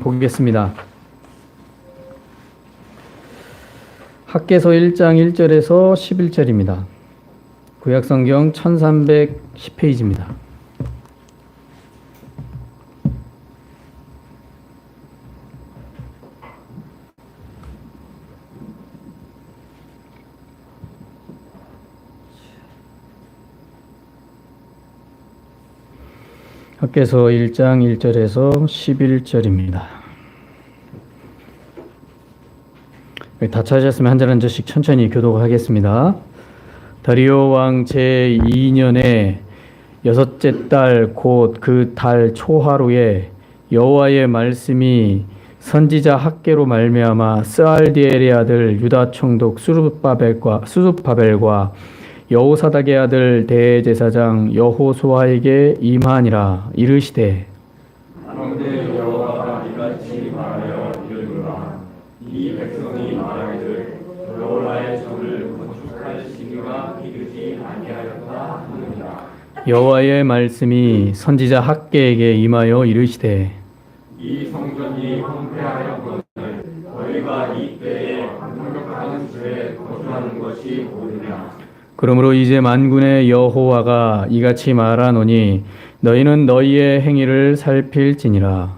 보겠습니다. 학개서 1장 1절에서 11절입니다. 구약성경 1310페이지입니다. 학개서 1장 1절에서 11절입니다. 다 찾으셨으면 한 절 한 절씩 천천히 교독하겠습니다. 다리오 왕 제2년에 여섯째 달 곧 그 달 초하루에 여호와의 말씀이 선지자 학개로 말미암아 스알디엘의 아들 유다 총독 수룹바벨과 여호사닥의 아들 대제사장 여호수아에게 임하니라. 이르시되 만군의 여호와가 이같이 말하여 이르노라. 이 백성이 말하기를 여호와의 전을 건축할 시기가 이르지 아니하였다 하느니라. 여호와의 말씀이 선지자 학개에게 임하여 이르시되 이 성전이 황폐하였거늘 너희가 이 때에 공격하는 집에 거주하는 것이 옳으냐. 그러므로 이제 만군의 여호와가 이같이 말하노니 너희는 너희의 행위를 살필지니라.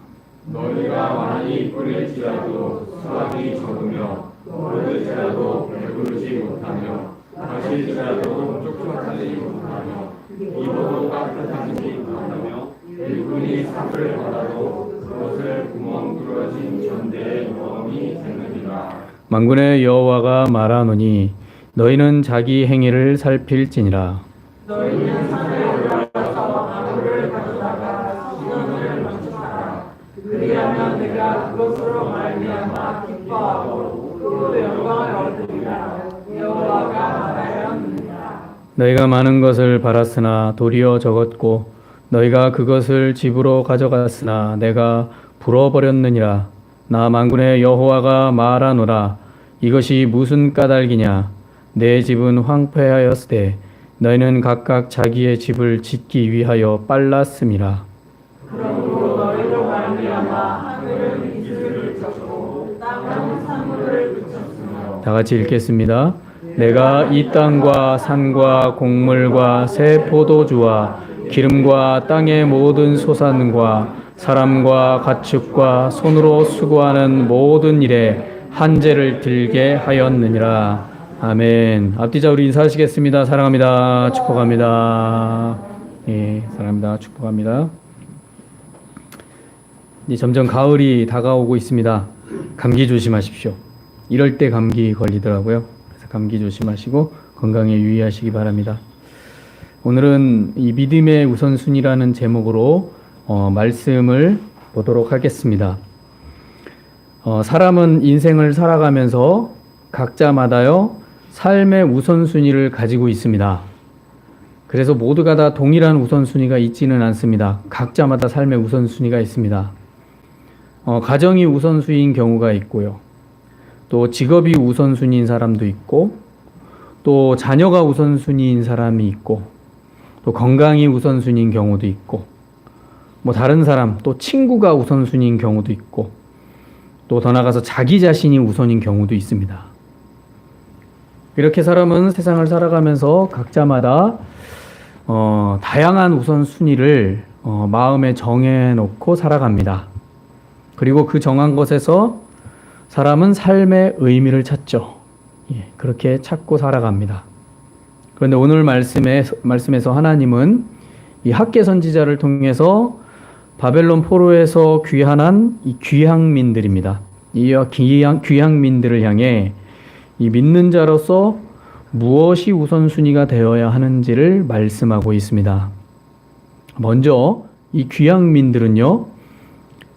너희가 많이 뿌릴지라도 수확이 적으며 얻을지라도 배부르지 못하며 마실지라도 촉촉하지 못하며 입어도 따뜻하지 못하며 일꾼이 삭을 받아도 그것을 구멍 뚫어진 전대의 모험이 되느니라. 만군의 여호와가 말하노니 너희는 자기 행위를 살필지니라. 너희는 산에 올라가서 나무를 가져다가 시온을 만족하라. 그리하면 내가 그것으로 말미암아 기뻐하고 또 영광을 얻으리라. 여호와가 말하였느니라. 너희가 많은 것을 바랐으나 도리어 적었고 너희가 그것을 집으로 가져갔으나 내가 불어버렸느니라. 나 만군의 여호와가 말하노라. 이것이 무슨 까닭이냐. 내 집은 황폐하였으되 너희는 각각 자기의 집을 짓기 위하여 빨랐음이라. 그러므로 너희로 말미암아 하늘은 이슬을 쳤고 땅은 산물을 그쳤으며. 다 같이 읽겠습니다. 내가 이 땅과 산과 곡물과 새 포도주와 기름과 땅의 모든 소산과 사람과 가축과 손으로 수고하는 모든 일에 한재를 들게 하였느니라. 아멘. 앞뒤자 우리 인사하시겠습니다. 사랑합니다. 축복합니다. 예, 사랑합니다. 축복합니다. 이제 점점 가을이 다가오고 있습니다. 감기 조심하십시오. 이럴 때 감기 걸리더라고요. 그래서 감기 조심하시고 건강에 유의하시기 바랍니다. 오늘은 이 믿음의 우선순위라는 제목으로 말씀을 보도록 하겠습니다. 사람은 인생을 살아가면서 각자마다요 삶의 우선순위를 가지고 있습니다. 그래서 모두가 다 동일한 우선순위가 있지는 않습니다. 각자마다 삶의 우선순위가 있습니다. 가정이 우선순위인 경우가 있고요. 또 직업이 우선순위인 사람도 있고, 또 자녀가 우선순위인 사람이 있고, 또 건강이 우선순위인 경우도 있고, 뭐 다른 사람, 또 친구가 우선순위인 경우도 있고, 또 더 나아가서 자기 자신이 우선인 경우도 있습니다. 이렇게 사람은 세상을 살아가면서 각자마다 다양한 우선순위를 마음에 정해놓고 살아갑니다. 그리고 그 정한 것에서 사람은 삶의 의미를 찾죠. 예, 그렇게 찾고 살아갑니다. 그런데 오늘 말씀에서 하나님은 이 학개 선지자를 통해서 바벨론 포로에서 귀환한 이 귀향민들입니다. 이 귀향민들을 향해 이 믿는 자로서 무엇이 우선순위가 되어야 하는지를 말씀하고 있습니다. 먼저 이 귀향민들은요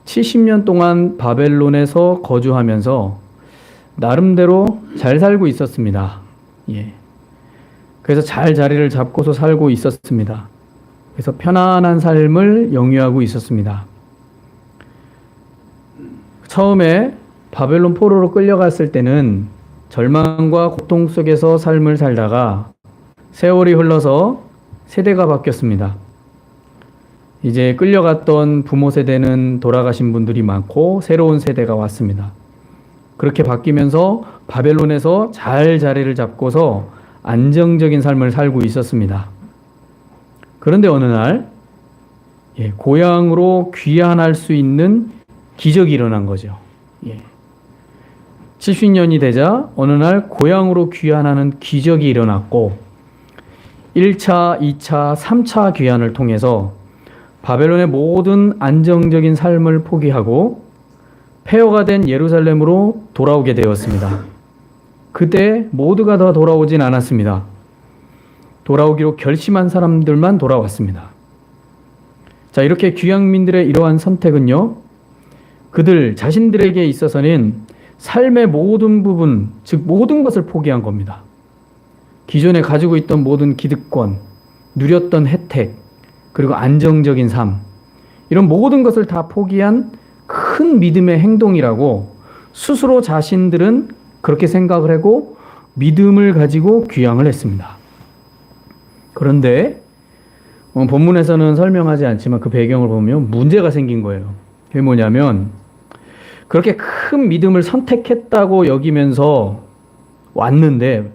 70년 동안 바벨론에서 거주하면서 나름대로 잘 살고 있었습니다. 예. 그래서 잘 자리를 잡고서 살고 있었습니다. 그래서 편안한 삶을 영위하고 있었습니다. 처음에 바벨론 포로로 끌려갔을 때는 절망과 고통 속에서 삶을 살다가 세월이 흘러서 세대가 바뀌었습니다. 이제 끌려갔던 부모 세대는 돌아가신 분들이 많고 새로운 세대가 왔습니다. 그렇게 바뀌면서 바벨론에서 잘 자리를 잡고서 안정적인 삶을 살고 있었습니다. 그런데 어느 날 고향으로 귀환할 수 있는 기적이 일어난 거죠. 70년이 되자 어느 날 고향으로 귀환하는 기적이 일어났고 1차, 2차, 3차 귀환을 통해서 바벨론의 모든 안정적인 삶을 포기하고 폐허가 된 예루살렘으로 돌아오게 되었습니다. 그때 모두가 다 돌아오진 않았습니다. 돌아오기로 결심한 사람들만 돌아왔습니다. 자, 이렇게 귀향민들의 이러한 선택은요, 그들 자신들에게 있어서는 삶의 모든 부분, 즉 모든 것을 포기한 겁니다. 기존에 가지고 있던 모든 기득권, 누렸던 혜택, 그리고 안정적인 삶, 이런 모든 것을 다 포기한 큰 믿음의 행동이라고 스스로 자신들은 그렇게 생각을 하고 믿음을 가지고 귀향을 했습니다. 그런데 본문에서는 설명하지 않지만 그 배경을 보면 문제가 생긴 거예요. 그게 뭐냐면 그렇게 큰 믿음을 선택했다고 여기면서 왔는데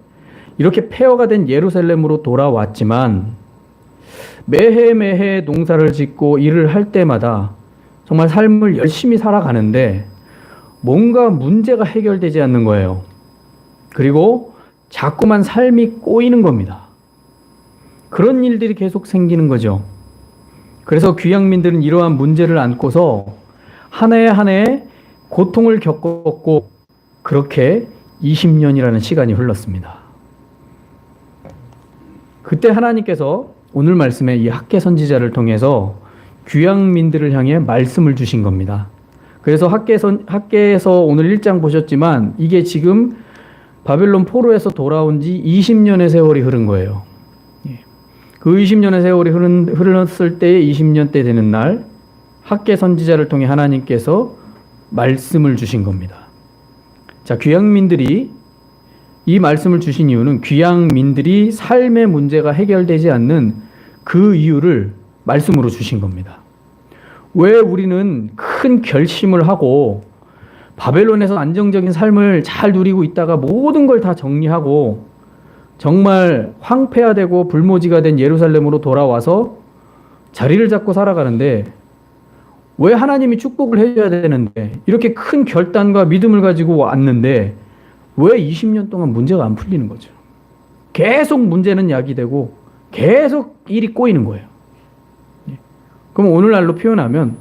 이렇게 폐허가 된 예루살렘으로 돌아왔지만 매해 농사를 짓고 일을 할 때마다 정말 삶을 열심히 살아가는데 뭔가 문제가 해결되지 않는 거예요. 그리고 자꾸만 삶이 꼬이는 겁니다. 그런 일들이 계속 생기는 거죠. 그래서 귀향민들은 이러한 문제를 안고서 한 해 한 해 고통을 겪었고 그렇게 20년이라는 시간이 흘렀습니다. 그때 하나님께서 오늘 말씀에 이 학개 선지자를 통해서 귀향민들을 향해 말씀을 주신 겁니다. 그래서 학개에서 오늘 1장 보셨지만 이게 지금 바벨론 포로에서 돌아온 지 20년의 세월이 흐른 거예요. 그 20년의 세월이 흘렀을 때에 20년 때 되는 날 학개 선지자를 통해 하나님께서 말씀을 주신 겁니다. 자, 귀향민들이 이 말씀을 주신 이유는 귀향민들이 삶의 문제가 해결되지 않는 그 이유를 말씀으로 주신 겁니다. 왜 우리는 큰 결심을 하고 바벨론에서 안정적인 삶을 잘 누리고 있다가 모든 걸 다 정리하고 정말 황폐화되고 불모지가 된 예루살렘으로 돌아와서 자리를 잡고 살아가는데 왜 하나님이 축복을 해줘야 되는데 이렇게 큰 결단과 믿음을 가지고 왔는데 왜 20년 동안 문제가 안 풀리는 거죠? 계속 문제는 야기되고 계속 일이 꼬이는 거예요. 그럼 오늘날로 표현하면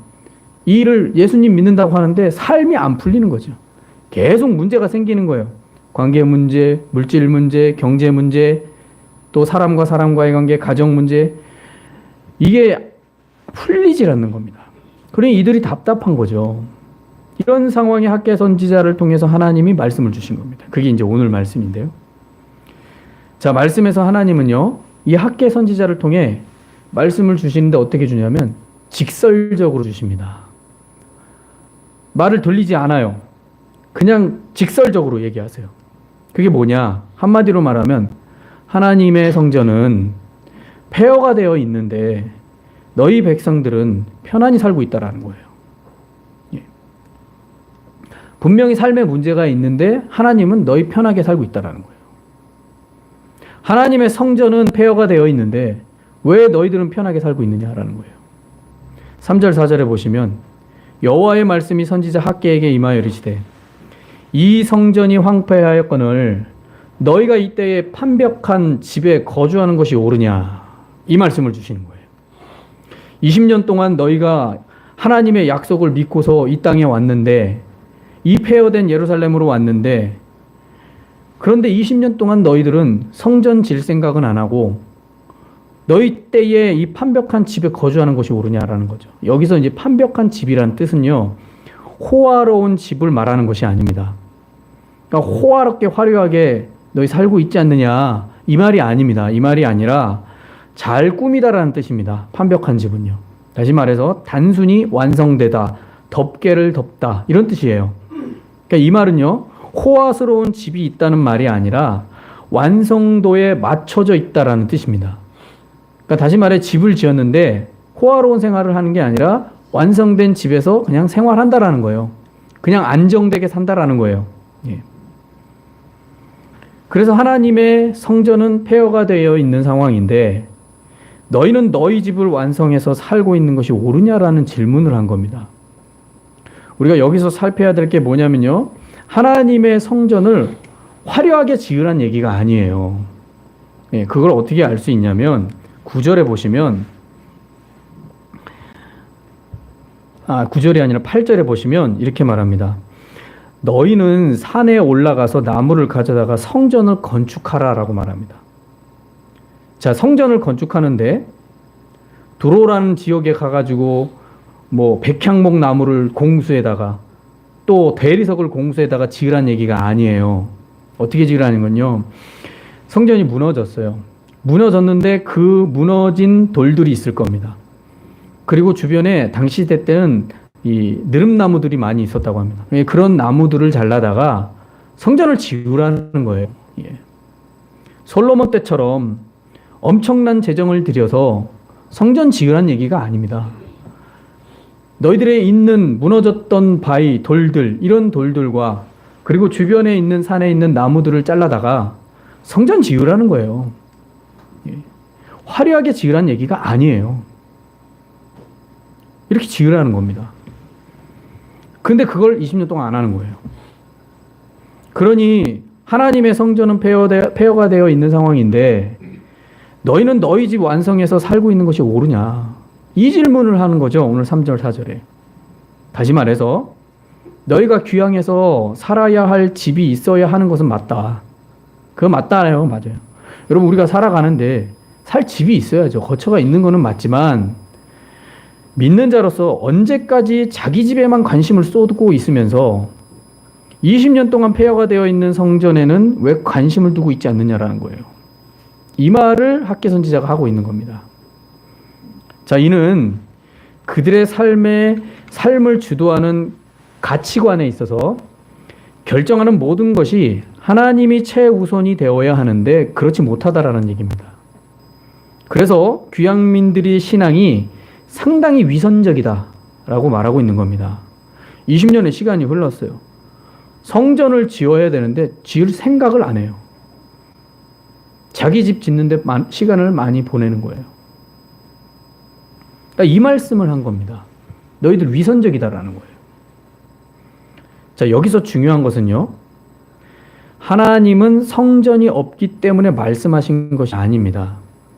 이 일을 예수님 믿는다고 하는데 삶이 안 풀리는 거죠. 계속 문제가 생기는 거예요. 관계 문제, 물질 문제, 경제 문제, 또 사람과 사람과의 관계, 가정 문제, 이게 풀리질 않는 겁니다. 그러니 이들이 답답한 거죠. 이런 상황에 학개 선지자를 통해서 하나님이 말씀을 주신 겁니다. 그게 이제 오늘 말씀인데요. 자, 말씀에서 하나님은요, 이 학개 선지자를 통해 말씀을 주시는데 어떻게 주냐면 직설적으로 주십니다. 말을 돌리지 않아요. 그냥 직설적으로 얘기하세요. 그게 뭐냐? 한마디로 말하면 하나님의 성전은 폐허가 되어 있는데 너희 백성들은 편안히 살고 있다라는 거예요. 분명히 삶에 문제가 있는데 하나님은 너희 편하게 살고 있다라는 거예요. 하나님의 성전은 폐허가 되어 있는데 왜 너희들은 편하게 살고 있느냐라는 거예요. 3절 4절에 보시면 여호와의 말씀이 선지자 학개에게 임하여 이르시되 이 성전이 황폐하였거늘 너희가 이때에 판벽한 집에 거주하는 것이 옳으냐, 이 말씀을 주시는 거예요. 20년 동안 너희가 하나님의 약속을 믿고서 이 땅에 왔는데 이 폐허된 예루살렘으로 왔는데 그런데 20년 동안 너희들은 성전 질 생각은 안 하고 너희 때에 이 판벽한 집에 거주하는 것이 옳으냐라는 거죠. 여기서 이제 판벽한 집이라는 뜻은요, 호화로운 집을 말하는 것이 아닙니다. 그러니까 호화롭게 화려하게 너희 살고 있지 않느냐, 이 말이 아닙니다. 이 말이 아니라 잘 꾸미다라는 뜻입니다. 판벽한 집은요. 다시 말해서 단순히 완성되다, 덮개를 덮다, 이런 뜻이에요. 그러니까 이 말은요, 호화스러운 집이 있다는 말이 아니라 완성도에 맞춰져 있다라는 뜻입니다. 그러니까 다시 말해 집을 지었는데 호화로운 생활을 하는 게 아니라 완성된 집에서 그냥 생활한다라는 거예요. 그냥 안정되게 산다라는 거예요. 예. 그래서 하나님의 성전은 폐허가 되어 있는 상황인데 너희는 너희 집을 완성해서 살고 있는 것이 옳으냐라는 질문을 한 겁니다. 우리가 여기서 살펴야 될 게 뭐냐면요. 하나님의 성전을 화려하게 지으란 얘기가 아니에요. 예, 그걸 어떻게 알 수 있냐면 9절에 보시면 9절이 아니라 8절에 보시면 이렇게 말합니다. 너희는 산에 올라가서 나무를 가져다가 성전을 건축하라라고 말합니다. 자, 성전을 건축하는데 두로라는 지역에 가가지고 뭐 백향목 나무를 공수에다가 또 대리석을 공수에다가 지으란 얘기가 아니에요. 어떻게 지으라는 건요. 성전이 무너졌어요. 무너졌는데 그 무너진 돌들이 있을 겁니다. 그리고 주변에 당시 시대 때는 이 느릅나무들이 많이 있었다고 합니다. 그런 나무들을 잘라다가 성전을 지으라는 거예요. 예. 솔로몬 때처럼 엄청난 재정을 들여서 성전 지으란 얘기가 아닙니다. 너희들의 있는 무너졌던 바위, 돌들, 이런 돌들과 그리고 주변에 있는 산에 있는 나무들을 잘라다가 성전 지으라는 거예요. 예. 화려하게 지으란 얘기가 아니에요. 이렇게 지으라는 겁니다. 근데 그걸 20년 동안 안 하는 거예요. 그러니 하나님의 성전은 폐허가 되어 있는 상황인데 너희는 너희 집 완성해서 살고 있는 것이 옳으냐. 이 질문을 하는 거죠. 오늘 3절 4절에. 다시 말해서 너희가 귀향해서 살아야 할 집이 있어야 하는 것은 맞다. 그거 맞다요. 맞아요. 여러분 우리가 살아가는데 살 집이 있어야죠. 거처가 있는 거는 맞지만 믿는 자로서 언제까지 자기 집에만 관심을 쏟고 있으면서 20년 동안 폐허가 되어 있는 성전에는 왜 관심을 두고 있지 않느냐라는 거예요. 이 말을 학개 선지자가 하고 있는 겁니다. 자, 이는 그들의 삶을 주도하는 가치관에 있어서 결정하는 모든 것이 하나님이 최우선이 되어야 하는데 그렇지 못하다라는 얘기입니다. 그래서 귀향민들의 신앙이 상당히 위선적이다라고 말하고 있는 겁니다. 20년의 시간이 흘렀어요. 성전을 지어야 되는데 지을 생각을 안 해요. 자기 집 짓는데 시간을 많이 보내는 거예요. 그러니까 이 말씀을 한 겁니다. 너희들 위선적이다라는 거예요. 자, 여기서 중요한 것은요. 하나님은 성전이 없기 때문에 말씀하신 것이 아닙니다.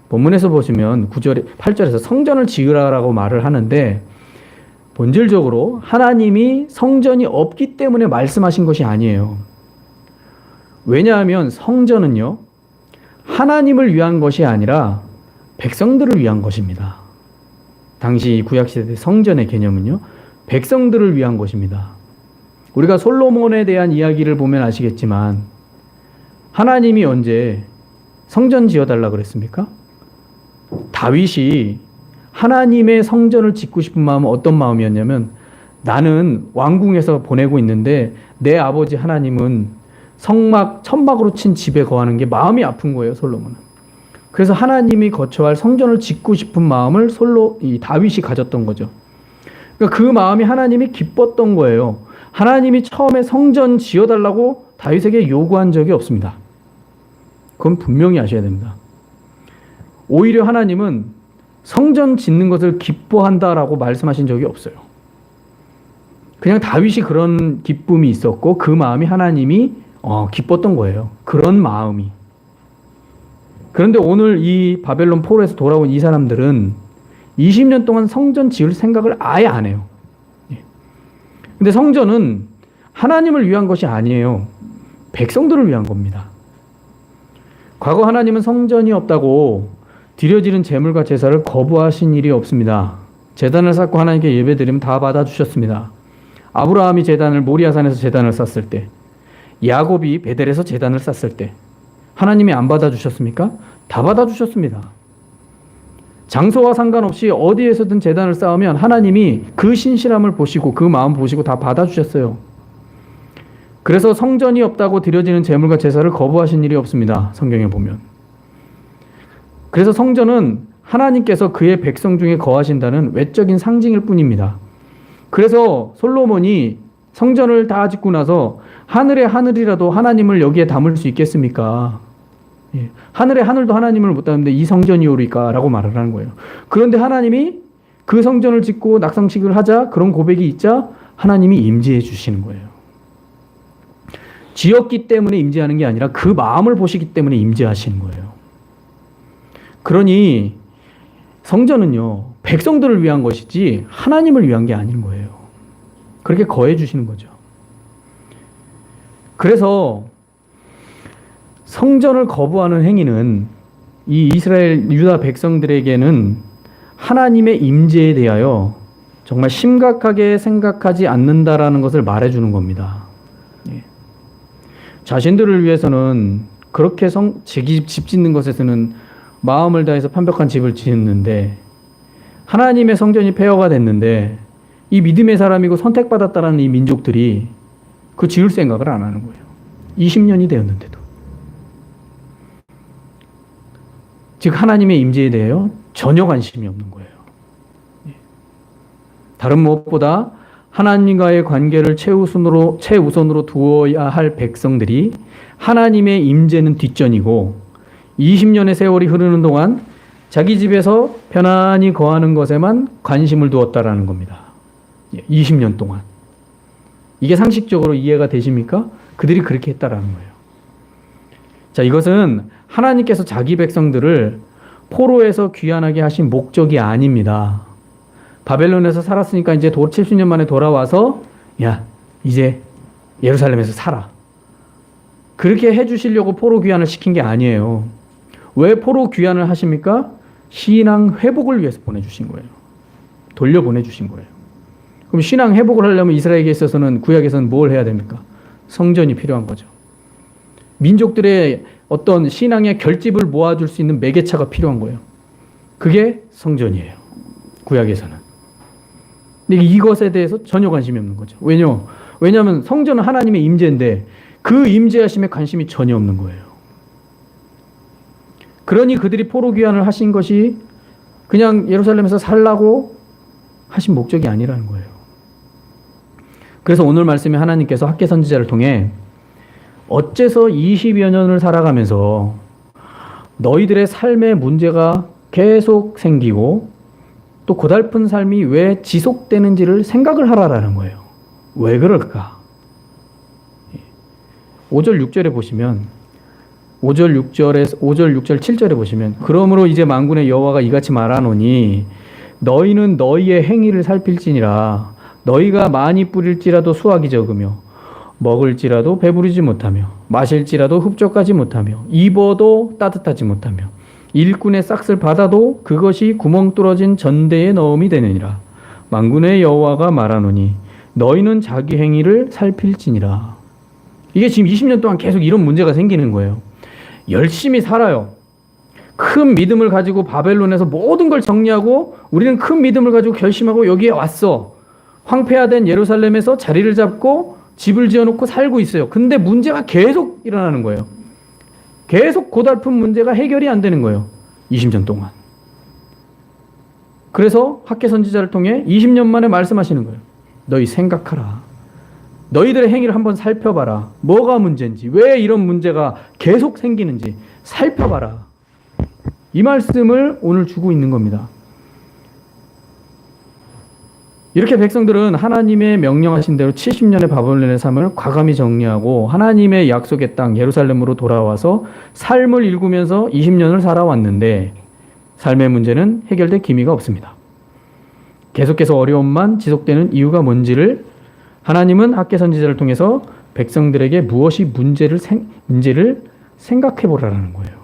본문에서 보시면 8절에서 성전을 지으라라고 말을 하는데 본질적으로 하나님이 성전이 없기 때문에 말씀하신 것이 아니에요. 왜냐하면 성전은요. 하나님을 위한 것이 아니라 백성들을 위한 것입니다. 당시 구약시대 성전의 개념은요. 백성들을 위한 것입니다. 우리가 솔로몬에 대한 이야기를 보면 아시겠지만 하나님이 언제 성전 지어달라 그랬습니까? 다윗이 하나님의 성전을 짓고 싶은 마음은 어떤 마음이었냐면 나는 왕궁에서 보내고 있는데 내 아버지 하나님은 천막으로 친 집에 거하는 게 마음이 아픈 거예요, 솔로몬은. 그래서 하나님이 거처할 성전을 짓고 싶은 마음을 다윗이 가졌던 거죠. 그러니까 그 마음이 하나님이 기뻤던 거예요. 하나님이 처음에 성전 지어달라고 다윗에게 요구한 적이 없습니다. 그건 분명히 아셔야 됩니다. 오히려 하나님은 성전 짓는 것을 기뻐한다라고 말씀하신 적이 없어요. 그냥 다윗이 그런 기쁨이 있었고 그 마음이 하나님이 기뻤던 거예요. 그런 마음이. 그런데 오늘 이 바벨론 포로에서 돌아온 이 사람들은 20년 동안 성전 지을 생각을 아예 안 해요. 근데 성전은 하나님을 위한 것이 아니에요. 백성들을 위한 겁니다. 과거 하나님은 성전이 없다고 드려지는 제물과 제사를 거부하신 일이 없습니다. 제단을 쌓고 하나님께 예배드리면 다 받아주셨습니다. 아브라함이 모리아산에서 제단을 쌓았을 때, 야곱이 베델에서 제단을 쌓았을 때 하나님이 안 받아주셨습니까? 다 받아주셨습니다. 장소와 상관없이 어디에서든 제단을 쌓으면 하나님이 그 신실함을 보시고 그 마음 보시고 다 받아주셨어요. 그래서 성전이 없다고 드려지는 제물과 제사를 거부하신 일이 없습니다. 성경에 보면. 그래서 성전은 하나님께서 그의 백성 중에 거하신다는 외적인 상징일 뿐입니다. 그래서 솔로몬이 성전을 다 짓고 나서 하늘의 하늘이라도 하나님을 여기에 담을 수 있겠습니까? 예. 하늘의 하늘도 하나님을 못 담는데 이 성전이오리까? 라고 말을 하는 거예요. 그런데 하나님이 그 성전을 짓고 낙성식을 하자, 그런 고백이 있자 하나님이 임재해 주시는 거예요. 지었기 때문에 임재하는 게 아니라 그 마음을 보시기 때문에 임재하시는 거예요. 그러니 성전은요, 백성들을 위한 것이지 하나님을 위한 게 아닌 거예요. 그렇게 거해 주시는 거죠. 그래서 성전을 거부하는 행위는 이 이스라엘 유다 백성들에게는 하나님의 임재에 대하여 정말 심각하게 생각하지 않는다라는 것을 말해주는 겁니다. 예. 자신들을 위해서는 그렇게 집 짓는 것에서는 마음을 다해서 완벽한 집을 짓는데 하나님의 성전이 폐허가 됐는데 이 믿음의 사람이고 선택받았다라는 이 민족들이 그 지을 생각을 안 하는 거예요. 20년이 되었는데도. 즉 하나님의 임재에 대하여 전혀 관심이 없는 거예요. 다른 무엇보다 하나님과의 관계를 최우선으로 두어야 할 백성들이 하나님의 임재는 뒷전이고 20년의 세월이 흐르는 동안 자기 집에서 편안히 거하는 것에만 관심을 두었다라는 겁니다. 20년 동안. 이게 상식적으로 이해가 되십니까? 그들이 그렇게 했다라는 거예요. 자, 이것은 하나님께서 자기 백성들을 포로에서 귀환하게 하신 목적이 아닙니다. 바벨론에서 살았으니까 이제 70년 만에 돌아와서 야, 이제 예루살렘에서 살아. 그렇게 해주시려고 포로 귀환을 시킨 게 아니에요. 왜 포로 귀환을 하십니까? 신앙 회복을 위해서 보내주신 거예요. 돌려보내주신 거예요. 그럼 신앙 회복을 하려면 이스라엘에게 있어서는 구약에서는 뭘 해야 됩니까? 성전이 필요한 거죠. 민족들의 어떤 신앙의 결집을 모아줄 수 있는 매개차가 필요한 거예요. 그게 성전이에요. 구약에서는. 근데 이것에 대해서 전혀 관심이 없는 거죠. 왜냐하면 성전은 하나님의 임재인데 그 임재하심에 관심이 전혀 없는 거예요. 그러니 그들이 포로 귀환을 하신 것이 그냥 예루살렘에서 살라고 하신 목적이 아니라는 거예요. 그래서 오늘 말씀에 하나님께서 학개 선지자를 통해 어째서 20여 년을 살아가면서 너희들의 삶의 문제가 계속 생기고 또 고달픈 삶이 왜 지속되는지를 생각을 하라라는 거예요. 왜 그럴까? 5절 6절에 보시면 5절 6절 7절에 보시면 그러므로 이제 만군의 여호와가 이같이 말하노니 너희는 너희의 행위를 살필지니라 너희가 많이 뿌릴지라도 수확이 적으며 먹을지라도 배부르지 못하며 마실지라도 흡족하지 못하며 입어도 따뜻하지 못하며 일꾼의 싹을 받아도 그것이 구멍 뚫어진 전대에 넣음이 되느니라. 만군의 여호와가 말하노니 너희는 자기 행위를 살필지니라. 이게 지금 20년 동안 계속 이런 문제가 생기는 거예요. 열심히 살아요. 큰 믿음을 가지고 바벨론에서 모든 걸 정리하고 우리는 큰 믿음을 가지고 결심하고 여기에 왔어. 황폐화된 예루살렘에서 자리를 잡고 집을 지어놓고 살고 있어요. 근데 문제가 계속 일어나는 거예요. 계속 고달픈 문제가 해결이 안 되는 거예요. 20년 동안. 그래서 학개 선지자를 통해 20년 만에 말씀하시는 거예요. 너희 생각하라. 너희들의 행위를 한번 살펴봐라. 뭐가 문제인지, 왜 이런 문제가 계속 생기는지 살펴봐라. 이 말씀을 오늘 주고 있는 겁니다. 이렇게 백성들은 하나님의 명령하신 대로 70년의 바벨론의 삶을 과감히 정리하고 하나님의 약속의 땅 예루살렘으로 돌아와서 삶을 일구면서 20년을 살아왔는데 삶의 문제는 해결될 기미가 없습니다. 계속해서 어려움만 지속되는 이유가 뭔지를 하나님은 학개 선지자를 통해서 백성들에게 무엇이 문제를 생각해 보라라는 거예요.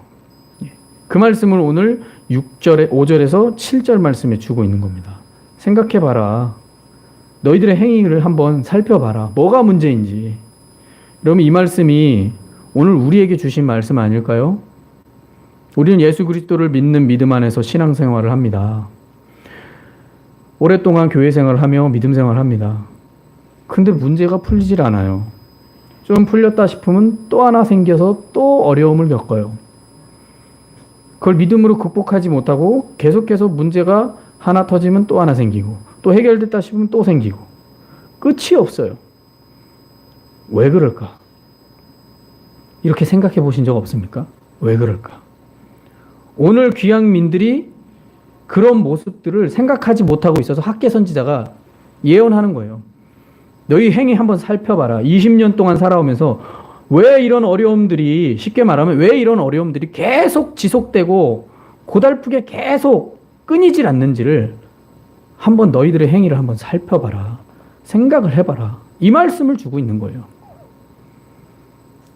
그 말씀을 오늘 5절에서 7절 말씀에 주고 있는 겁니다. 생각해 봐라. 너희들의 행위를 한번 살펴봐라. 뭐가 문제인지. 그러면 이 말씀이 오늘 우리에게 주신 말씀 아닐까요? 우리는 예수 그리스도를 믿는 믿음 안에서 신앙생활을 합니다. 오랫동안 교회 생활을 하며 믿음 생활을 합니다. 근데 문제가 풀리질 않아요. 좀 풀렸다 싶으면 또 하나 생겨서 또 어려움을 겪어요. 그걸 믿음으로 극복하지 못하고 계속해서 문제가 하나 터지면 또 하나 생기고 또 해결됐다 싶으면 또 생기고 끝이 없어요. 왜 그럴까? 이렇게 생각해 보신 적 없습니까? 왜 그럴까? 오늘 귀향민들이 그런 모습들을 생각하지 못하고 있어서 학계 선지자가 예언하는 거예요. 너희 행위 한번 살펴봐라. 20년 동안 살아오면서 왜 이런 어려움들이, 쉽게 말하면 왜 이런 어려움들이 계속 지속되고 고달프게 계속 끊이질 않는지를 한번 너희들의 행위를 한번 살펴봐라. 생각을 해봐라. 이 말씀을 주고 있는 거예요.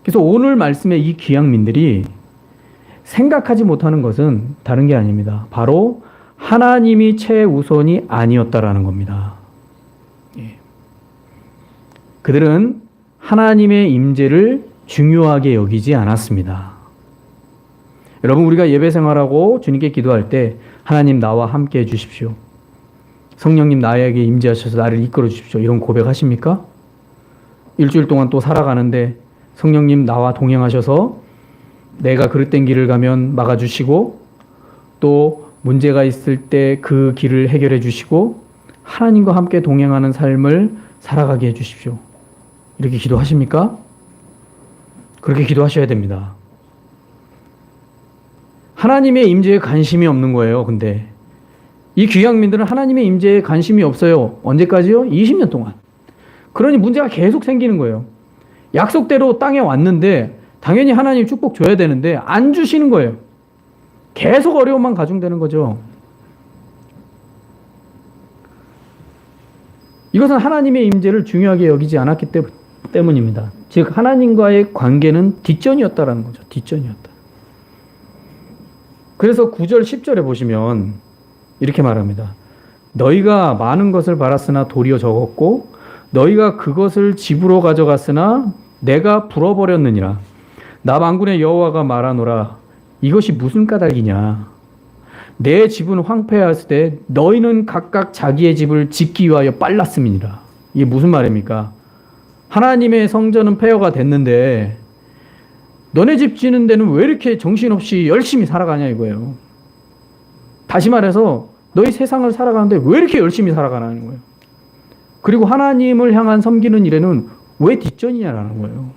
그래서 오늘 말씀의 이 귀향민들이 생각하지 못하는 것은 다른 게 아닙니다. 바로 하나님이 최우선이 아니었다라는 겁니다. 그들은 하나님의 임재를 중요하게 여기지 않았습니다. 여러분, 우리가 예배 생활하고 주님께 기도할 때 하나님 나와 함께 해 주십시오. 성령님 나에게 임재하셔서 나를 이끌어 주십시오. 이런 고백하십니까? 일주일 동안 또 살아가는데 성령님 나와 동행하셔서 내가 그릇된 길을 가면 막아주시고 또 문제가 있을 때 그 길을 해결해 주시고 하나님과 함께 동행하는 삶을 살아가게 해 주십시오. 이렇게 기도하십니까? 그렇게 기도하셔야 됩니다. 하나님의 임재에 관심이 없는 거예요. 근데 이 귀향민들은 하나님의 임재에 관심이 없어요. 언제까지요? 20년 동안. 그러니 문제가 계속 생기는 거예요. 약속대로 땅에 왔는데 당연히 하나님 축복 줘야 되는데 안 주시는 거예요. 계속 어려움만 가중되는 거죠. 이것은 하나님의 임재를 중요하게 여기지 않았기 때문입니다. 즉 하나님과의 관계는 뒷전이었다라는 거죠. 뒷전이었다. 그래서 9절 10절에 보시면 이렇게 말합니다. 너희가 많은 것을 바랐으나 도리어 적었고 너희가 그것을 집으로 가져갔으나 내가 불어버렸느니라. 나 만군의 여호와가 말하노라. 이것이 무슨 까닭이냐. 내 집은 황폐하였을 때 너희는 각각 자기의 집을 짓기 위하여 빨랐음이니라. 이게 무슨 말입니까? 하나님의 성전은 폐허가 됐는데 너네 집 짓는 데는 왜 이렇게 정신없이 열심히 살아가냐 이거예요. 다시 말해서 너희 세상을 살아가는데 왜 이렇게 열심히 살아가는 거예요. 그리고 하나님을 향한 섬기는 일에는 왜 뒷전이냐라는 거예요.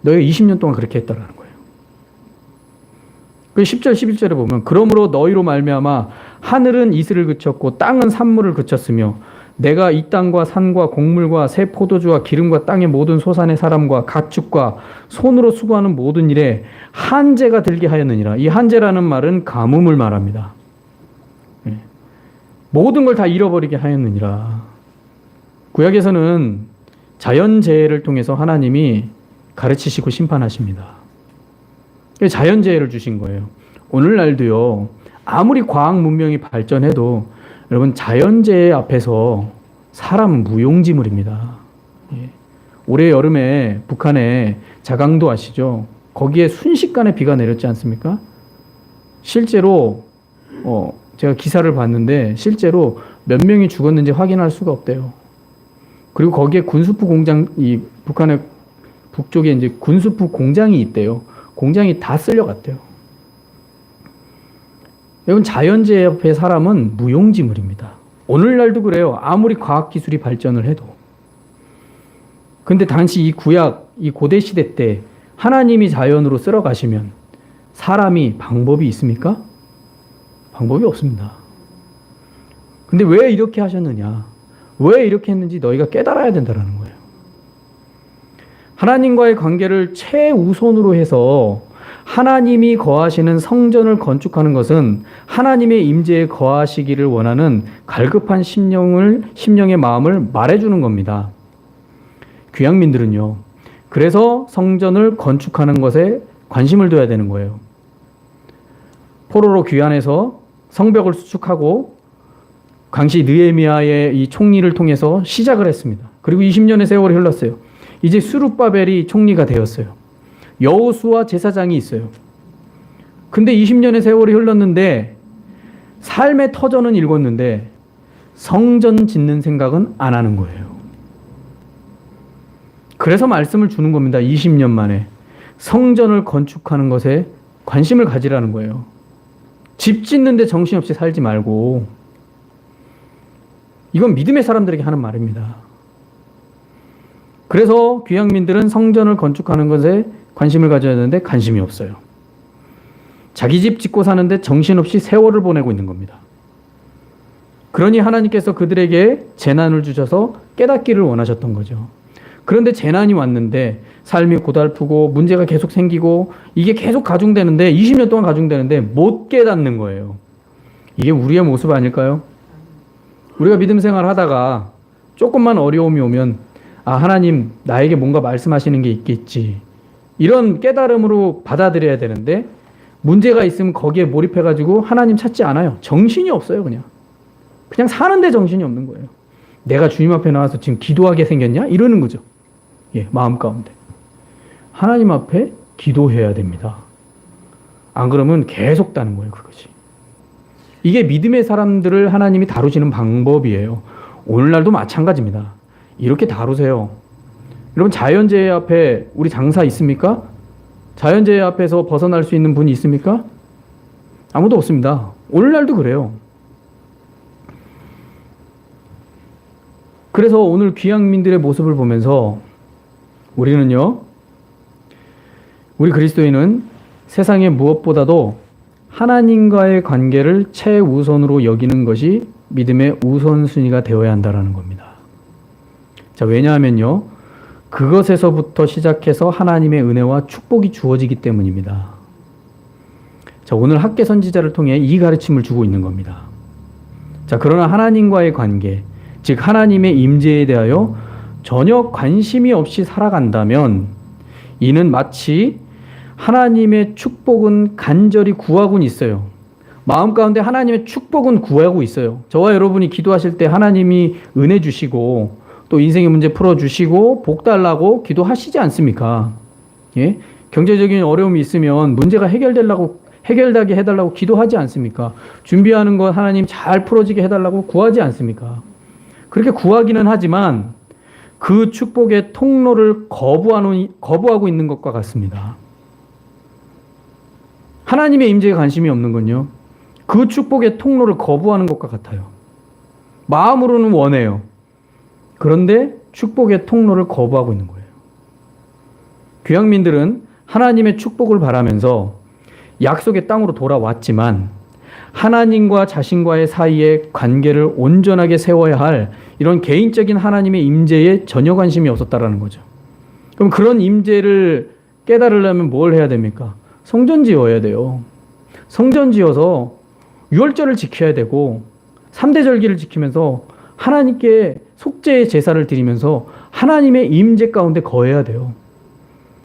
너희가 20년 동안 그렇게 했다라는 거예요. 그 10절 11절에 보면 그러므로 너희로 말미암아 하늘은 이슬을 그쳤고 땅은 산물을 그쳤으며 내가 이 땅과 산과 곡물과 새 포도주와 기름과 땅의 모든 소산의 사람과 가축과 손으로 수고하는 모든 일에 한재가 들게 하였느니라. 이 한재라는 말은 가뭄을 말합니다. 모든 걸 다 잃어버리게 하였느니라. 구약에서는 자연재해를 통해서 하나님이 가르치시고 심판하십니다. 자연재해를 주신 거예요. 오늘날도요. 아무리 과학 문명이 발전해도 여러분 자연재해 앞에서 사람은 무용지물입니다. 올해 여름에 북한에 자강도 아시죠? 거기에 순식간에 비가 내렸지 않습니까? 실제로 제가 기사를 봤는데 실제로 몇 명이 죽었는지 확인할 수가 없대요. 그리고 거기에 군수부 공장, 이 북한의 북쪽에 이제 군수부 공장이 있대요. 공장이 다 쓸려갔대요. 여러분 자연재해 옆에 사람은 무용지물입니다. 오늘날도 그래요. 아무리 과학기술이 발전을 해도. 근데 당시 이 구약, 이 고대시대 때 하나님이 자연으로 쓸어 가시면 사람이 방법이 있습니까? 방법이 없습니다. 근데 왜 이렇게 하셨느냐? 왜 이렇게 했는지 너희가 깨달아야 된다는 거예요. 하나님과의 관계를 최우선으로 해서 하나님이 거하시는 성전을 건축하는 것은 하나님의 임재에 거하시기를 원하는 갈급한 심령의 마음을 말해주는 겁니다. 귀향민들은요. 그래서 성전을 건축하는 것에 관심을 둬야 되는 거예요. 포로로 귀환해서 성벽을 수축하고 강시 느헤미야의 이 총리를 통해서 시작을 했습니다. 그리고 20년의 세월이 흘렀어요. 이제 스룹바벨이 총리가 되었어요. 여호수아 제사장이 있어요. 근데 20년의 세월이 흘렀는데 삶의 터전은 읽었는데 성전 짓는 생각은 안 하는 거예요. 그래서 말씀을 주는 겁니다. 20년 만에 성전을 건축하는 것에 관심을 가지라는 거예요. 집 짓는데 정신없이 살지 말고. 이건 믿음의 사람들에게 하는 말입니다. 그래서 귀향민들은 성전을 건축하는 것에 관심을 가져야 되는데 관심이 없어요. 자기 집 짓고 사는데 정신없이 세월을 보내고 있는 겁니다. 그러니 하나님께서 그들에게 재난을 주셔서 깨닫기를 원하셨던 거죠. 그런데 재난이 왔는데 삶이 고달프고 문제가 계속 생기고 이게 계속 가중되는데 20년 동안 가중되는데 못 깨닫는 거예요. 이게 우리의 모습 아닐까요? 우리가 믿음 생활 하다가 조금만 어려움이 오면 하나님 나에게 뭔가 말씀하시는 게 있겠지. 이런 깨달음으로 받아들여야 되는데 문제가 있으면 거기에 몰입해가지고 하나님 찾지 않아요. 정신이 없어요. 그냥 사는데 정신이 없는 거예요. 내가 주님 앞에 나와서 지금 기도하게 생겼냐? 이러는 거죠. 마음 가운데. 하나님 앞에 기도해야 됩니다. 안 그러면 계속 따는 거예요. 그것이. 이게 믿음의 사람들을 하나님이 다루시는 방법이에요. 오늘날도 마찬가지입니다. 이렇게 다루세요. 여러분 자연재해 앞에 우리 장사 있습니까? 자연재해 앞에서 벗어날 수 있는 분이 있습니까? 아무도 없습니다. 오늘날도 그래요. 그래서 오늘 귀향민들의 모습을 보면서 우리는요, 우리 그리스도인은 세상의 무엇보다도 하나님과의 관계를 최우선으로 여기는 것이 믿음의 우선순위가 되어야 한다는 겁니다. 자, 왜냐하면요, 그것에서부터 시작해서 하나님의 은혜와 축복이 주어지기 때문입니다. 자, 오늘 학계 선지자를 통해 이 가르침을 주고 있는 겁니다. 자, 그러나 하나님과의 관계, 즉 하나님의 임재에 대하여 전혀 관심이 없이 살아간다면 이는 마치 하나님의 축복은 간절히 구하고는 있어요. 마음 가운데 하나님의 축복은 구하고 있어요. 저와 여러분이 기도하실 때 하나님이 은혜 주시고 또 인생의 문제 풀어주시고 복 달라고 기도하시지 않습니까? 예? 경제적인 어려움이 있으면 문제가 해결되게 해달라고 기도하지 않습니까? 준비하는 것 하나님 잘 풀어지게 해달라고 구하지 않습니까? 그렇게 구하기는 하지만 그 축복의 통로를 거부하고 있는 것과 같습니다. 하나님의 임재에 관심이 없는 건요, 그 축복의 통로를 거부하는 것과 같아요. 마음으로는 원해요. 그런데 축복의 통로를 거부하고 있는 거예요. 귀향민들은 하나님의 축복을 바라면서 약속의 땅으로 돌아왔지만 하나님과 자신과의 사이에 관계를 온전하게 세워야 할 이런 개인적인 하나님의 임재에 전혀 관심이 없었다라는 거죠. 그럼 그런 임재를 깨달으려면 뭘 해야 됩니까? 성전 지어야 돼요. 성전 지어서 유월절을 지켜야 되고 3대 절기를 지키면서 하나님께 속죄의 제사를 드리면서 하나님의 임재 가운데 거해야 돼요.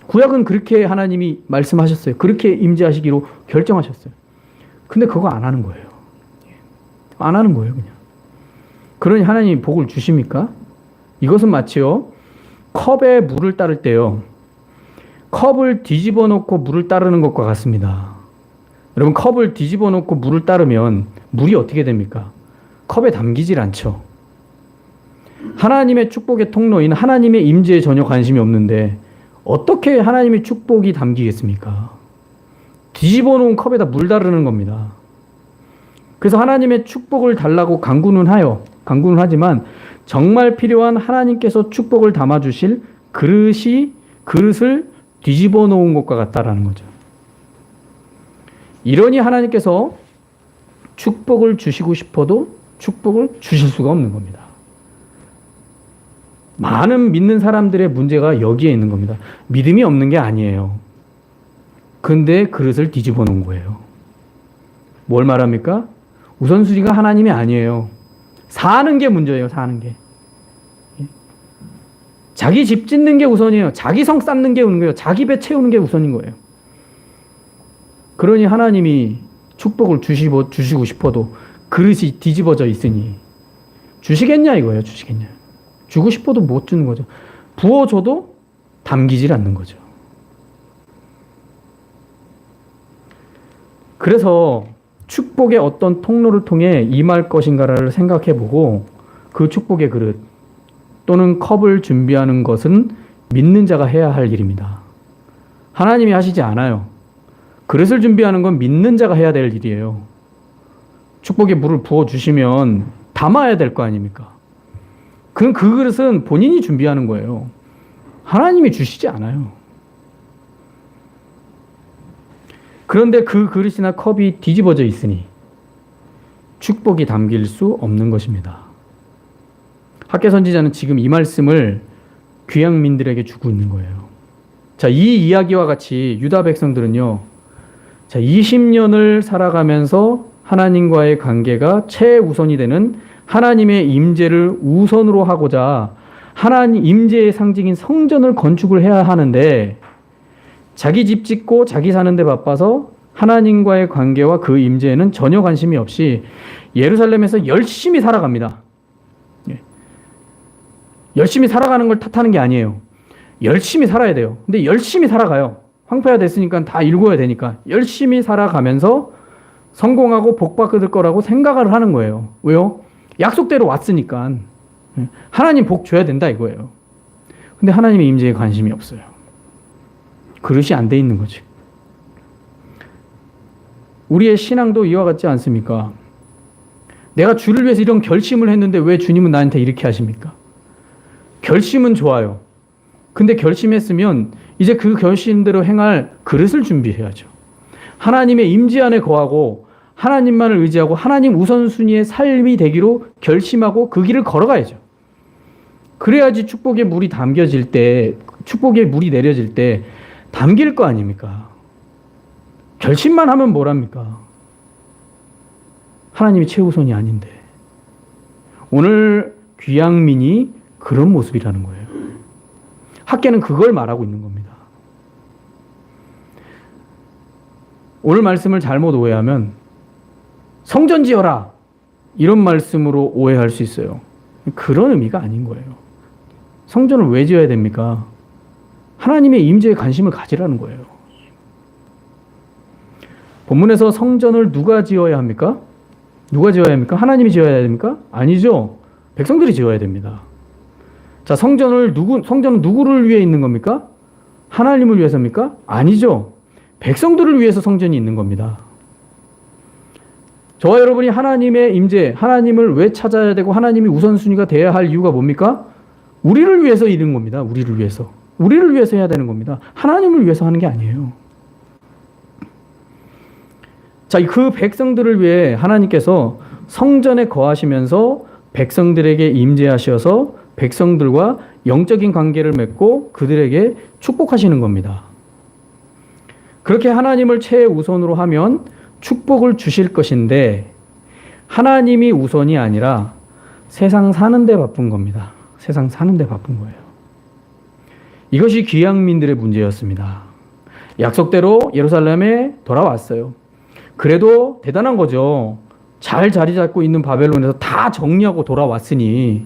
구약은 그렇게 하나님이 말씀하셨어요. 그렇게 임재하시기로 결정하셨어요. 근데 그거 안 하는 거예요. 안 하는 거예요, 그냥. 그러니 하나님이 복을 주십니까? 이것은 마치요, 컵에 물을 따를 때요, 컵을 뒤집어 놓고 물을 따르는 것과 같습니다. 여러분, 컵을 뒤집어 놓고 물을 따르면 물이 어떻게 됩니까? 컵에 담기질 않죠. 하나님의 축복의 통로인 하나님의 임재에 전혀 관심이 없는데 어떻게 하나님의 축복이 담기겠습니까? 뒤집어 놓은 컵에다 물 따르는 겁니다. 그래서 하나님의 축복을 달라고 간구는 하지만 정말 필요한 하나님께서 축복을 담아주실 그릇을 뒤집어 놓은 것과 같다라는 거죠. 이러니 하나님께서 축복을 주시고 싶어도 축복을 주실 수가 없는 겁니다. 많은 믿는 사람들의 문제가 여기에 있는 겁니다. 믿음이 없는 게 아니에요. 근데 그릇을 뒤집어 놓은 거예요. 뭘 말합니까? 우선순위가 하나님이 아니에요. 사는 게 문제예요. 사는 게. 자기 집 짓는 게 우선이에요. 자기 성 쌓는 게 우선인 거예요. 자기 배 채우는 게 우선인 거예요. 그러니 하나님이 축복을 주시고 싶어도 그릇이 뒤집어져 있으니 주시겠냐 이거예요. 주시겠냐. 주고 싶어도 못 주는 거죠. 부어줘도 담기질 않는 거죠. 그래서 축복의 어떤 통로를 통해 임할 것인가를 생각해보고 그 축복의 그릇 또는 컵을 준비하는 것은 믿는 자가 해야 할 일입니다. 하나님이 하시지 않아요. 그릇을 준비하는 건 믿는 자가 해야 될 일이에요. 축복의 물을 부어주시면 담아야 될 거 아닙니까? 그 그릇은 본인이 준비하는 거예요. 하나님이 주시지 않아요. 그런데 그 그릇이나 컵이 뒤집어져 있으니 축복이 담길 수 없는 것입니다. 학개 선지자는 지금 이 말씀을 귀양민들에게 주고 있는 거예요. 자, 이 이야기와 같이 유다 백성들은요, 자, 20년을 살아가면서 하나님과의 관계가 최우선이 되는 하나님의 임재를 우선으로 하고자 하나님 임재의 상징인 성전을 건축을 해야 하는데, 자기 집 짓고 자기 사는 데 바빠서 하나님과의 관계와 그 임재에는 전혀 관심이 없이 예루살렘에서 열심히 살아갑니다. 열심히 살아가는 걸 탓하는 게 아니에요. 열심히 살아야 돼요. 근데 열심히 살아가요. 황폐화 됐으니까 다 일궈야 되니까 열심히 살아가면서 성공하고 복 받을 거라고 생각을 하는 거예요. 왜요? 약속대로 왔으니까 하나님 복 줘야 된다 이거예요. 근데 하나님의 임재에 관심이 없어요. 그릇이 안 돼 있는 거지. 우리의 신앙도 이와 같지 않습니까? 내가 주를 위해서 이런 결심을 했는데 왜 주님은 나한테 이렇게 하십니까? 결심은 좋아요. 근데 결심했으면 이제 그 결심대로 행할 그릇을 준비해야죠. 하나님의 임재 안에 거하고 하나님만을 의지하고 하나님 우선순위의 삶이 되기로 결심하고 그 길을 걸어가야죠. 그래야지 축복의 물이 담겨질 때, 축복의 물이 내려질 때 담길 거 아닙니까? 결심만 하면 뭐랍니까? 하나님이 최우선이 아닌데. 오늘 귀양민이 그런 모습이라는 거예요. 학개는 그걸 말하고 있는 겁니다. 오늘 말씀을 잘못 오해하면 성전 지어라 이런 말씀으로 오해할 수 있어요. 그런 의미가 아닌 거예요. 성전을 왜 지어야 됩니까? 하나님의 임재에 관심을 가지라는 거예요. 본문에서 성전을 누가 지어야 합니까? 누가 지어야 합니까? 하나님이 지어야 됩니까? 아니죠. 백성들이 지어야 됩니다. 자, 성전은 누구를 위해 있는 겁니까? 하나님을 위해서입니까? 아니죠. 백성들을 위해서 성전이 있는 겁니다. 저와 여러분이 하나님의 임재, 하나님을 왜 찾아야 되고 하나님이 우선순위가 돼야 할 이유가 뭡니까? 우리를 위해서 있는 겁니다. 우리를 위해서. 우리를 위해서 해야 되는 겁니다. 하나님을 위해서 하는 게 아니에요. 자, 그 백성들을 위해 하나님께서 성전에 거하시면서 백성들에게 임재하셔서 백성들과 영적인 관계를 맺고 그들에게 축복하시는 겁니다. 그렇게 하나님을 최우선으로 하면 축복을 주실 것인데 하나님이 우선이 아니라 세상 사는데 바쁜 겁니다. 세상 사는데 바쁜 거예요. 이것이 귀양민들의 문제였습니다. 약속대로 예루살렘에 돌아왔어요. 그래도 대단한 거죠. 잘 자리 잡고 있는 바벨론에서 다 정리하고 돌아왔으니.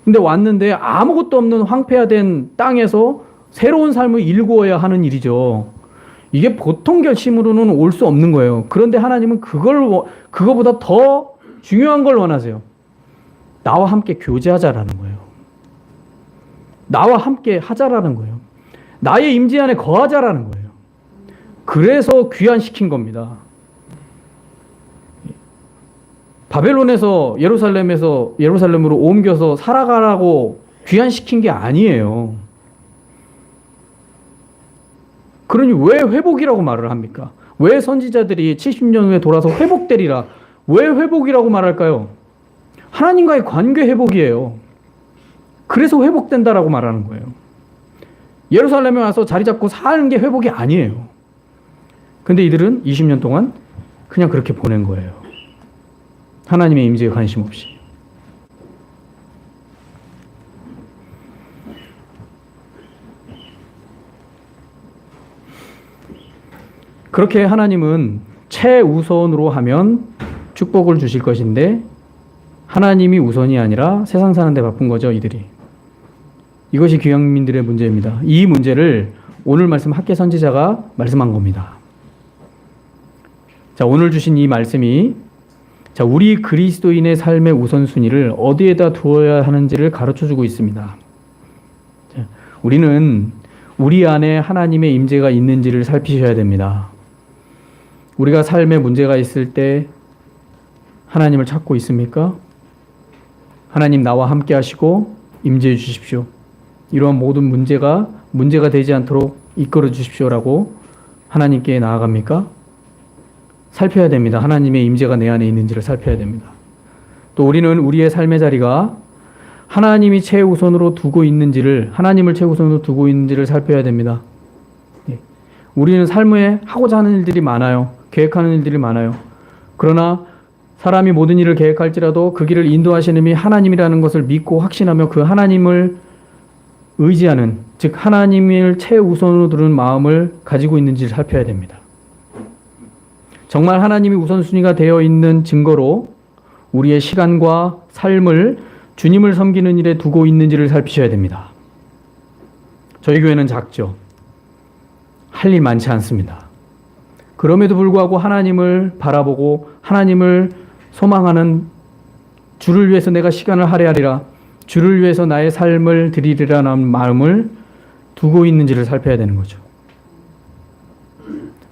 근데 왔는데 아무것도 없는 황폐화된 땅에서 새로운 삶을 일구어야 하는 일이죠. 이게 보통 결심으로는 올 수 없는 거예요. 그런데 하나님은 그거보다 더 중요한 걸 원하세요. 나와 함께 교제하자라는 거예요. 나와 함께 하자라는 거예요. 나의 임재 안에 거하자라는 거예요. 그래서 귀환시킨 겁니다. 바벨론에서 예루살렘으로 옮겨서 살아가라고 귀환시킨 게 아니에요. 그러니 왜 회복이라고 말을 합니까? 왜 선지자들이 70년 후에 돌아서 회복되리라? 왜 회복이라고 말할까요? 하나님과의 관계 회복이에요. 그래서 회복된다라고 말하는 거예요. 예루살렘에 와서 자리 잡고 사는 게 회복이 아니에요. 근데 이들은 20년 동안 그냥 그렇게 보낸 거예요. 하나님의 임재에 관심 없이. 그렇게 하나님은 최우선으로 하면 축복을 주실 것인데 하나님이 우선이 아니라 세상 사는데 바쁜 거죠, 이들이. 이것이 귀양민들의 문제입니다. 이 문제를 오늘 말씀 학개 선지자가 말씀한 겁니다. 자, 오늘 주신 이 말씀이 자, 우리 그리스도인의 삶의 우선순위를 어디에다 두어야 하는지를 가르쳐주고 있습니다. 자, 우리는 우리 안에 하나님의 임재가 있는지를 살피셔야 됩니다. 우리가 삶에 문제가 있을 때 하나님을 찾고 있습니까? 하나님 나와 함께 하시고 임재해 주십시오. 이러한 모든 문제가 되지 않도록 이끌어 주십시오라고 하나님께 나아갑니까? 살펴야 됩니다. 하나님의 임재가 내 안에 있는지를 살펴야 됩니다. 또 우리는 우리의 삶의 자리가 하나님이 최우선으로 두고 있는지를, 하나님을 최우선으로 두고 있는지를 살펴야 됩니다. 우리는 삶에 하고자 하는 일들이 많아요. 계획하는 일들이 많아요. 그러나 사람이 모든 일을 계획할지라도 그 길을 인도하시는 이미 하나님이라는 것을 믿고 확신하며 그 하나님을 의지하는, 즉 하나님을 최우선으로 두는 마음을 가지고 있는지를 살펴야 됩니다. 정말 하나님이 우선순위가 되어 있는 증거로 우리의 시간과 삶을 주님을 섬기는 일에 두고 있는지를 살피셔야 됩니다. 저희 교회는 작죠. 할 일 많지 않습니다. 그럼에도 불구하고 하나님을 바라보고 하나님을 소망하는, 주를 위해서 내가 시간을 할애하리라, 주를 위해서 나의 삶을 드리리라는 마음을 두고 있는지를 살펴야 되는 거죠.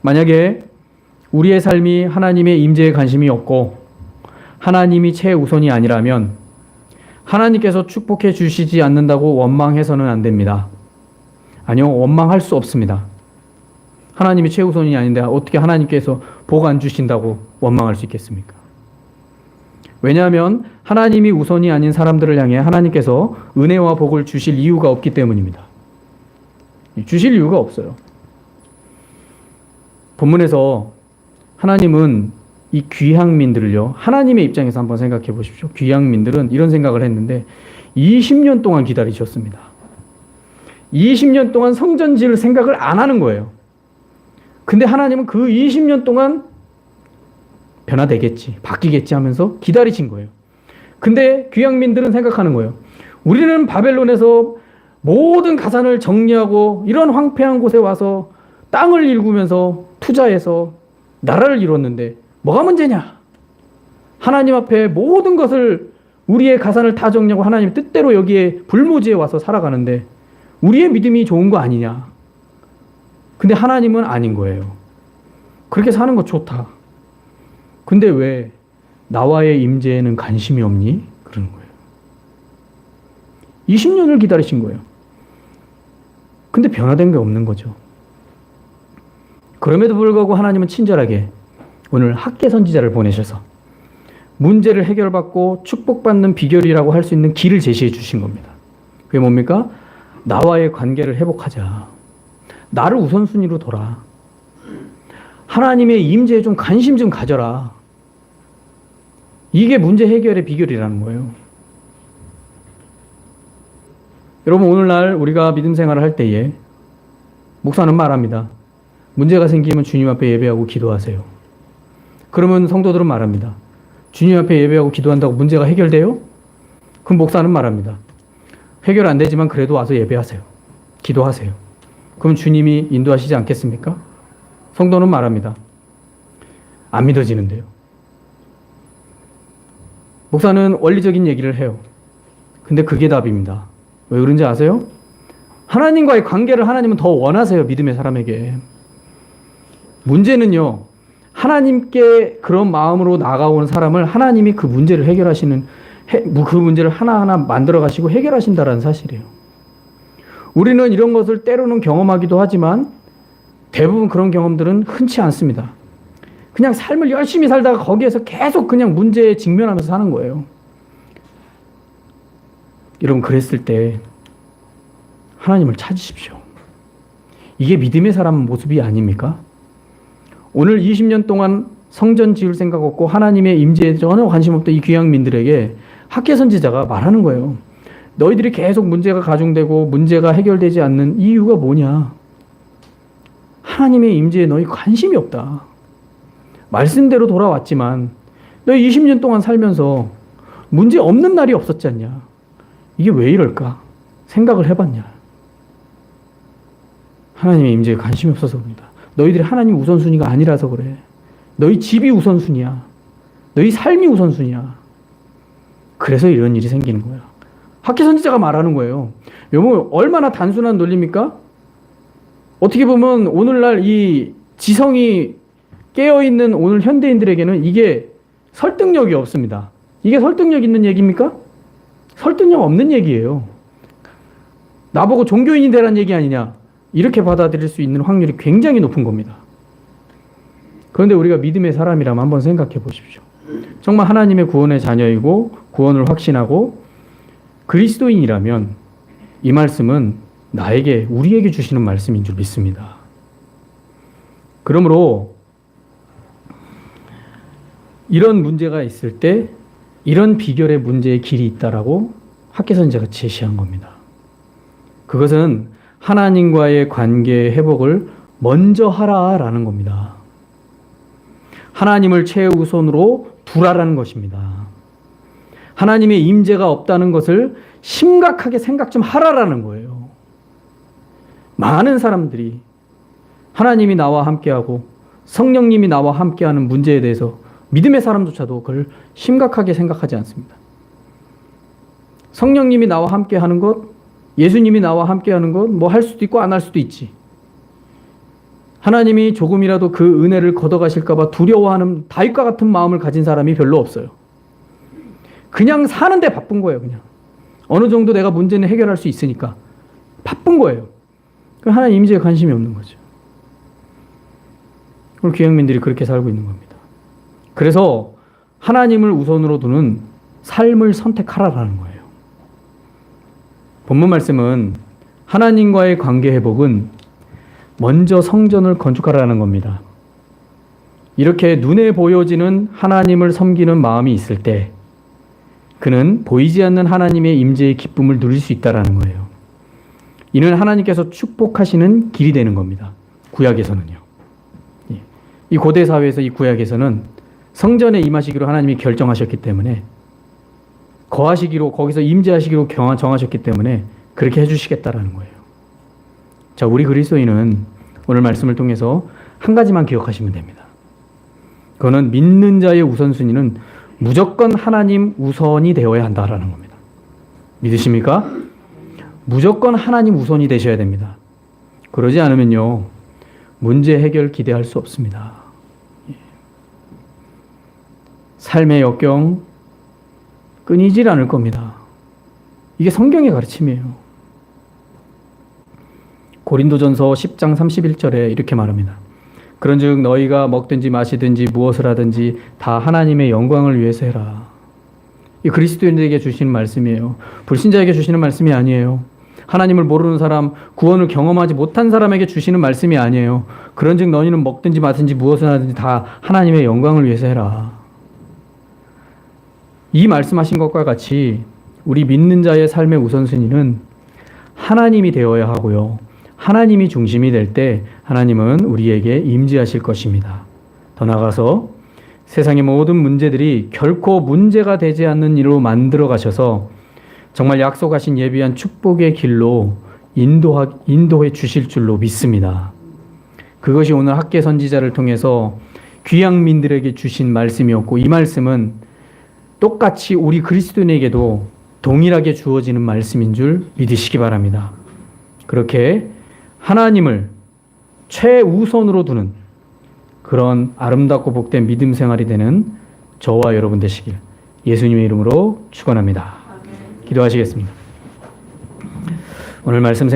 만약에 우리의 삶이 하나님의 임재에 관심이 없고 하나님이 최우선이 아니라면 하나님께서 축복해 주시지 않는다고 원망해서는 안 됩니다. 아니요, 원망할 수 없습니다. 하나님이 최우선이 아닌데 어떻게 하나님께서 복 안 주신다고 원망할 수 있겠습니까? 왜냐하면 하나님이 우선이 아닌 사람들을 향해 하나님께서 은혜와 복을 주실 이유가 없기 때문입니다. 주실 이유가 없어요. 본문에서 하나님은 이 귀향민들을요, 하나님의 입장에서 한번 생각해 보십시오. 귀향민들은 이런 생각을 했는데 20년 동안 기다리셨습니다. 20년 동안 성전 지을 생각을 안 하는 거예요. 근데 하나님은 그 20년 동안 변화되겠지, 바뀌겠지 하면서 기다리신 거예요. 근데 귀향민들은 생각하는 거예요. 우리는 바벨론에서 모든 가산을 정리하고 이런 황폐한 곳에 와서 땅을 일구면서 투자해서 나라를 이뤘는데 뭐가 문제냐? 하나님 앞에 모든 것을, 우리의 가산을 다 정리하고 하나님 뜻대로 여기에 불모지에 와서 살아가는데 우리의 믿음이 좋은 거 아니냐? 근데 하나님은 아닌 거예요. 그렇게 사는 거 좋다. 근데 왜 나와의 임재에는 관심이 없니? 그러는 거예요. 20년을 기다리신 거예요. 근데 변화된 게 없는 거죠. 그럼에도 불구하고 하나님은 친절하게 오늘 학계 선지자를 보내셔서 문제를 해결받고 축복받는 비결이라고 할 수 있는 길을 제시해 주신 겁니다. 그게 뭡니까? 나와의 관계를 회복하자. 나를 우선순위로 둬라. 하나님의 임재에 좀 관심 좀 가져라. 이게 문제 해결의 비결이라는 거예요. 여러분, 오늘날 우리가 믿음 생활을 할 때에 목사는 말합니다. 문제가 생기면 주님 앞에 예배하고 기도하세요. 그러면 성도들은 말합니다. 주님 앞에 예배하고 기도한다고 문제가 해결돼요? 그럼 목사는 말합니다. 해결 안 되지만 그래도 와서 예배하세요. 기도하세요. 그럼 주님이 인도하시지 않겠습니까? 성도는 말합니다. 안 믿어지는데요. 목사는 원리적인 얘기를 해요. 근데 그게 답입니다. 왜 그런지 아세요? 하나님과의 관계를 하나님은 더 원하세요. 믿음의 사람에게. 문제는요, 하나님께 그런 마음으로 나아가오는 사람을 하나님이 그 문제를 해결하시는, 그 문제를 하나하나 만들어 가시고 해결하신다라는 사실이에요. 우리는 이런 것을 때로는 경험하기도 하지만 대부분 그런 경험들은 흔치 않습니다. 그냥 삶을 열심히 살다가 거기에서 계속 그냥 문제에 직면하면서 사는 거예요. 여러분, 그랬을 때 하나님을 찾으십시오. 이게 믿음의 사람 모습이 아닙니까? 오늘 20년 동안 성전 지을 생각 없고 하나님의 임재에 전혀 관심 없던 이 귀향민들에게 학계 선지자가 말하는 거예요. 너희들이 계속 문제가 가중되고 문제가 해결되지 않는 이유가 뭐냐? 하나님의 임재에 너희 관심이 없다. 말씀대로 돌아왔지만 너희 20년 동안 살면서 문제 없는 날이 없었지 않냐? 이게 왜 이럴까? 생각을 해봤냐? 하나님의 임재에 관심이 없어서 그런다. 너희들이 하나님 우선순위가 아니라서 그래. 너희 집이 우선순위야. 너희 삶이 우선순위야. 그래서 이런 일이 생기는 거야. 학계 선지자가 말하는 거예요. 여러분, 얼마나 단순한 논리입니까? 어떻게 보면 오늘날 이 지성이 깨어있는 오늘 현대인들에게는 이게 설득력이 없습니다. 이게 설득력 있는 얘기입니까? 설득력 없는 얘기예요. 나보고 종교인이 되라는 얘기 아니냐, 이렇게 받아들일 수 있는 확률이 굉장히 높은 겁니다. 그런데 우리가 믿음의 사람이라면 한번 생각해 보십시오. 정말 하나님의 구원의 자녀이고 구원을 확신하고 그리스도인이라면 이 말씀은 나에게, 우리에게 주시는 말씀인 줄 믿습니다. 그러므로 이런 문제가 있을 때 이런 비결의 문제의 길이 있다라고 학개선지자가 제시한 겁니다. 그것은 하나님과의 관계 회복을 먼저 하라라는 겁니다. 하나님을 최우선으로 두라라는 것입니다. 하나님의 임재가 없다는 것을 심각하게 생각 좀 하라라는 거예요. 많은 사람들이 하나님이 나와 함께하고 성령님이 나와 함께하는 문제에 대해서 믿음의 사람조차도 그걸 심각하게 생각하지 않습니다. 성령님이 나와 함께하는 것, 예수님이 나와 함께하는 것, 뭐 할 수도 있고 안 할 수도 있지. 하나님이 조금이라도 그 은혜를 걷어가실까봐 두려워하는 다윗과 같은 마음을 가진 사람이 별로 없어요. 그냥 사는데 바쁜 거예요. 그냥 어느 정도 내가 문제는 해결할 수 있으니까 바쁜 거예요. 하나님 임재에 관심이 없는 거죠. 오늘 귀향민들이 그렇게 살고 있는 겁니다. 그래서 하나님을 우선으로 두는 삶을 선택하라라는 거예요. 본문 말씀은 하나님과의 관계 회복은 먼저 성전을 건축하라는 겁니다. 이렇게 눈에 보여지는 하나님을 섬기는 마음이 있을 때 그는 보이지 않는 하나님의 임재의 기쁨을 누릴 수 있다라는 거예요. 이는 하나님께서 축복하시는 길이 되는 겁니다. 구약에서는요. 이 고대 사회에서 이 구약에서는 성전에 임하시기로 하나님이 결정하셨기 때문에, 거하시기로, 거기서 임재하시기로 정하셨기 때문에 그렇게 해주시겠다라는 거예요. 자, 우리 그리스도인은 오늘 말씀을 통해서 한 가지만 기억하시면 됩니다. 그거는 믿는 자의 우선순위는 무조건 하나님 우선이 되어야 한다라는 겁니다. 믿으십니까? 무조건 하나님 우선이 되셔야 됩니다. 그러지 않으면요, 문제 해결 기대할 수 없습니다. 삶의 역경 끊이질 않을 겁니다. 이게 성경의 가르침이에요. 고린도전서 10장 31절에 이렇게 말합니다. 그런즉 너희가 먹든지 마시든지 무엇을 하든지 다 하나님의 영광을 위해서 해라. 이 그리스도인에게 주시는 말씀이에요. 불신자에게 주시는 말씀이 아니에요. 하나님을 모르는 사람, 구원을 경험하지 못한 사람에게 주시는 말씀이 아니에요. 그런즉 너희는 먹든지 마든지 무엇을 하든지 다 하나님의 영광을 위해서 해라. 이 말씀하신 것과 같이 우리 믿는 자의 삶의 우선순위는 하나님이 되어야 하고요. 하나님이 중심이 될 때 하나님은 우리에게 임재하실 것입니다. 더 나아가서 세상의 모든 문제들이 결코 문제가 되지 않는 일로 만들어 가셔서 정말 약속하신 예비한 축복의 길로 인도해 주실 줄로 믿습니다. 그것이 오늘 학개 선지자를 통해서 귀향민들에게 주신 말씀이었고, 이 말씀은 똑같이 우리 그리스도인에게도 동일하게 주어지는 말씀인 줄 믿으시기 바랍니다. 그렇게 하나님을 최우선으로 두는 그런 아름답고 복된 믿음 생활이 되는 저와 여러분 되시길 예수님의 이름으로 축원합니다. 기도하시겠습니다. 오늘 말씀